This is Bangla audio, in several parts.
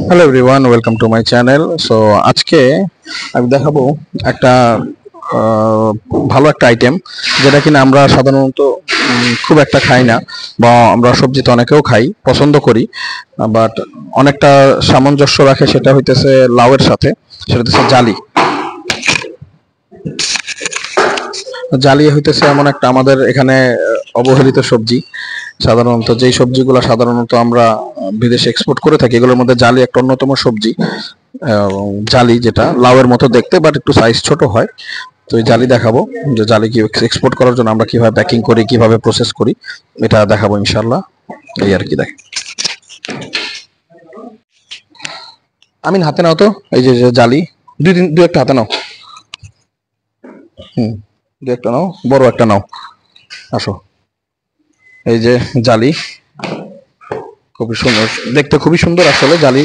Hello everyone, welcome to my channel. So আজকে আমি দেখাবো একটা আহ, ভালো একটা আইটেম, যেটা কিনা আমরা সাধারণত খুব একটা খাই না, বা আমরা সবজিতে অনেকেও খাই, পছন্দ করি, বাট অনেকটা সামঞ্জস্য রাখে। সেটা হইতেছে লাউয়ের সাথে, সেটা হইতেছে জালি। জালি হইতেছে এমন একটা আমাদের এখানে অবহেলিত সবজি। সাধারণত যেই সবজিগুলো সাধারণত আমরা বিদেশে এক্সপোর্ট করে থাকি, এগুলোর মধ্যে জালি একটা অন্যতম সবজি। জালি যেটা লাউয়ের মতো দেখতে, বাট একটু সাইজ ছোট হয়। তো এই জালি দেখাবো, যে জালি কি এক্সপোর্ট করার জন্য আমরা কিভাবে প্যাকিং করি, কিভাবে প্রসেস করি, এটা দেখাবো ইনশাল্লাহ। এই আর কি, দেখ আমিন, হাতে নাও তো এই যে যে জালি। দুই একটা হাতে নাও। হুম, দুই একটা নাও, বড় একটা নাও। আসো, এই যে জালি, খুবই সুন্দর দেখতে, খুবই সুন্দর আসলে জালি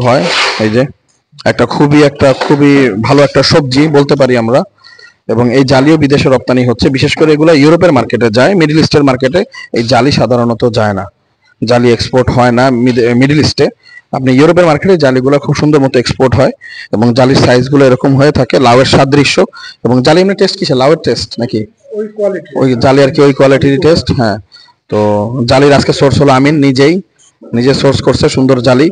হয়। এই যে একটা খুবই ভালো একটা সবজি বলতে পারি আমরা। এবং এই জালিও বিদেশে রপ্তানি হচ্ছে, বিশেষ করে এগুলো ইউরোপের মার্কেটে যায়, মিডল ইস্টের মার্কেটে এই জালি সাধারণত যায় না। জালি এক্সপোর্ট হয় না মিডল ইস্টে। আপনি ইউরোপের মার্কেটে জালিগুলো খুব সুন্দর মতো এক্সপোর্ট হয়, এবং জালির সাইজগুলো এরকম হয়ে থাকে, লাউয়ের সাদৃশ্য। এবং জালি এমনি টেস্ট কিসে, লাউয়ের টেস্ট নাকি ওই জালি আর কি, ওই কোয়ালিটির টেস্ট। হ্যাঁ, তো জালির আজকে সোর্স হলো আমিন নিজে সোর্স করছে সুন্দর জালি।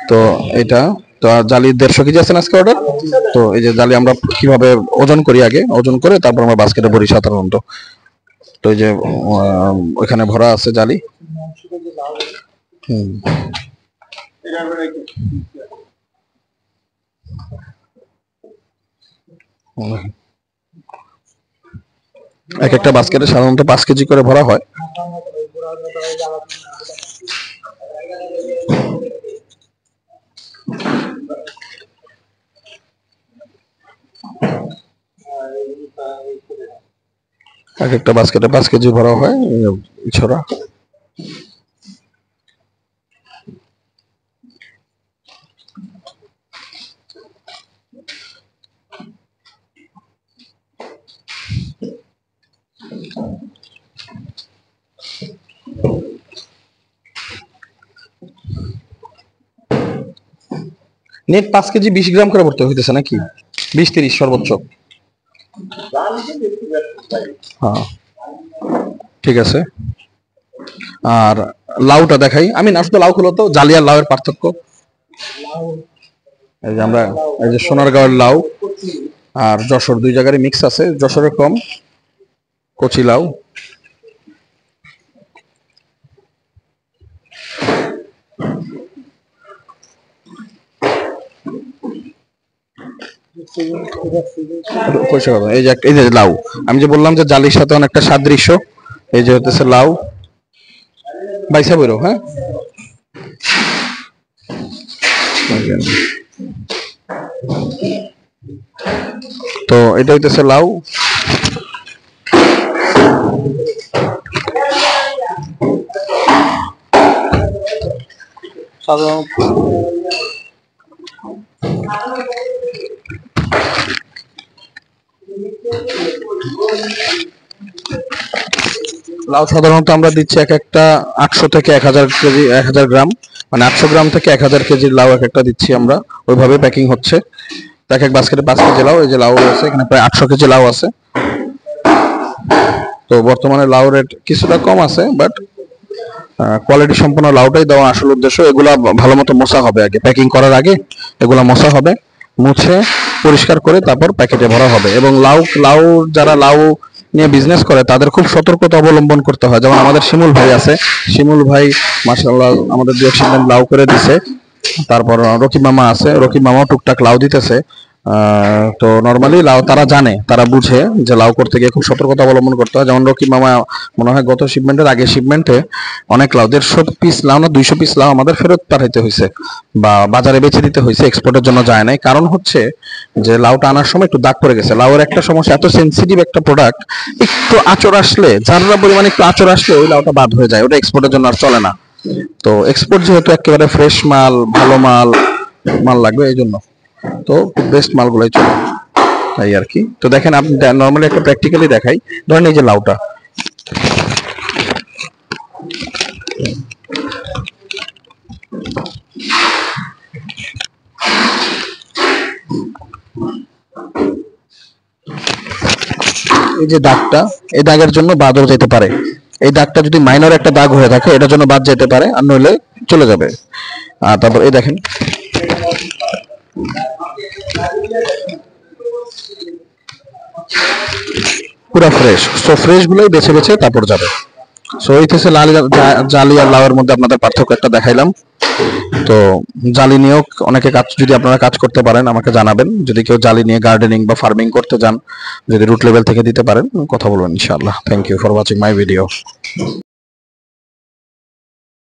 তো এটা তো জালি 150 কেজি আছে আজকে অর্ডার। তো এই যে জালি আমরা কিভাবে ওজন করি, আগে ওজন করে তারপর আমরা বাস্কেটে ভরি সাধারণত। তো এই যে ওইখানে ভরা আছে জালি। হুম, এক একটা বাস্কেটে সাধারণত 5 কেজি করে ভরা হয়। এক একটা বাস্কেটে 5 কেজি ভরা হয় ছড়া। নেট 5 কেজি 20 গ্রাম করে ভরতে হইতেছে নাকি, 20-30 সর্বোচ্চ। হ্যাঁ, ঠিক আছে। আর লাউটা দেখাই আমি, আসলে লাউ খুলো তো, জালি আর লাউয়ের পার্থক্য। এই যে আমরা, এই যে সোনারগাঁওয়ের লাউ আর যশোর, দুই জায়গায় মিক্স আছে। যশোরে কম, কচি লাউ। এই যে লাউ, আমি যে বললাম যে জালির সাথে অনেকটা সাদৃশ্য। এই যে হতেছে লাউ, বাইসা বেরো। হ্যাঁ, তো এটা হইতেছে লাউ। সাধারণত লাউ সাধারণত আমরা দিচ্ছি এক একটা 800 থেকে 1000 কেজি, 1000 গ্রাম, মানে 800 গ্রাম থেকে 1000 কেজির লাউ এক একটা দিচ্ছি আমরা। ওইভাবে প্যাকিং হচ্ছে। এক এক বাস্কেটে 5 কেজি লাউ। এই যে লাউ রয়েছে এখানে, প্রায় 800 কেজি লাউ আছে। তো বর্তমানে লাউ রেট কিছুটা কম আছে, বাট কোয়ালিটি সম্পন্ন লাউটাই দেওয়া আসল উদ্দেশ্য। এগুলা ভালো মতো মোছা হবে আগে, প্যাকিং করার আগে এগুলা মোছা হবে, মুছে পরিষ্কার করে তারপর প্যাকেটে ভরা হবে। এবং লাউ লাউ যারা লাউ নিয়ে বিজনেস করে তাদের খুব সতর্কতা অবলম্বন করতে হয়। যেমন আমাদের শিমুল ভাই আছে, শিমুল ভাই মাশাআল্লাহ আমাদের 2 লাউ করে দিছে। তারপর রকি মামা আছে, রকি মামাও টুকটাক লাউ দিতেছে। তো নর্মালি লাউ তারা জানে, তারা বুঝে যে লাউ করতে গিয়ে খুব সতর্কতা অবলম্বন করতে হয়। যেমন রকি মামা মনে হয় গত শিপমেন্টের আগে শিপমেন্টে অনেক লাউ, 150 পিস লাউ না 200 পিস লাউ আমাদের ফেরত পাঠাইতে হয়েছে, বা বাজারে বেচে দিতে হয়েছে, এক্সপোর্টের জন্য যায় নাই। কারণ হচ্ছে যে লাউটা আনার সময় একটু দাগ পড়ে গেছে। লাউয়ের একটা সমস্যা, এত সেন্সিটিভ একটা প্রোডাক্ট, একটু আঁচড় আসলে, যারা পরিমাণে একটু আঁচড় আসলে ওই লাউটা বাদ হয়ে যায়, ওটা এক্সপোর্টের জন্য আর চলে না। তো এক্সপোর্ট যেহেতু একেবারে ফ্রেশ মাল, ভালো মাল মাল লাগবে, এই জন্য তো বেস্ট মালগুলোই চলে, তাই আর কি। তো দেখেন, আপনি নর্মালি একটা প্র্যাকটিক্যালি দেখাই। ধরেন এই যে লাউটা, এই যে দাগটা, এই দাগের জন্য বাদও যেতে পারে। এই দাগটা যদি মাইনর একটা দাগ হয়ে থাকে এটার জন্য বাদ যেতে পারে, আর নইলে চলে যাবে। আর তারপর এই দেখেন, পুরো ফ্রেশ। সো ফ্রেশ গুলোই বেছে বেছে তারপর যাবে। সো এই হচ্ছে জালি আর লাউয়ের মধ্যে আপনাদের পার্থক্য একটা দেখাইলাম। তো জালি নিয়েও অনেকে কাজ, যদি আপনারা কাজ করতে পারেন আমাকে জানাবেন। যদি কেউ জালি নিয়ে গার্ডেনিং বা ফার্মিং করতে চান, যদি রুট লেভেল থেকে দিতে পারেন, কথা বলবেন ইনশাআল্লাহ। Thank you for watching my video.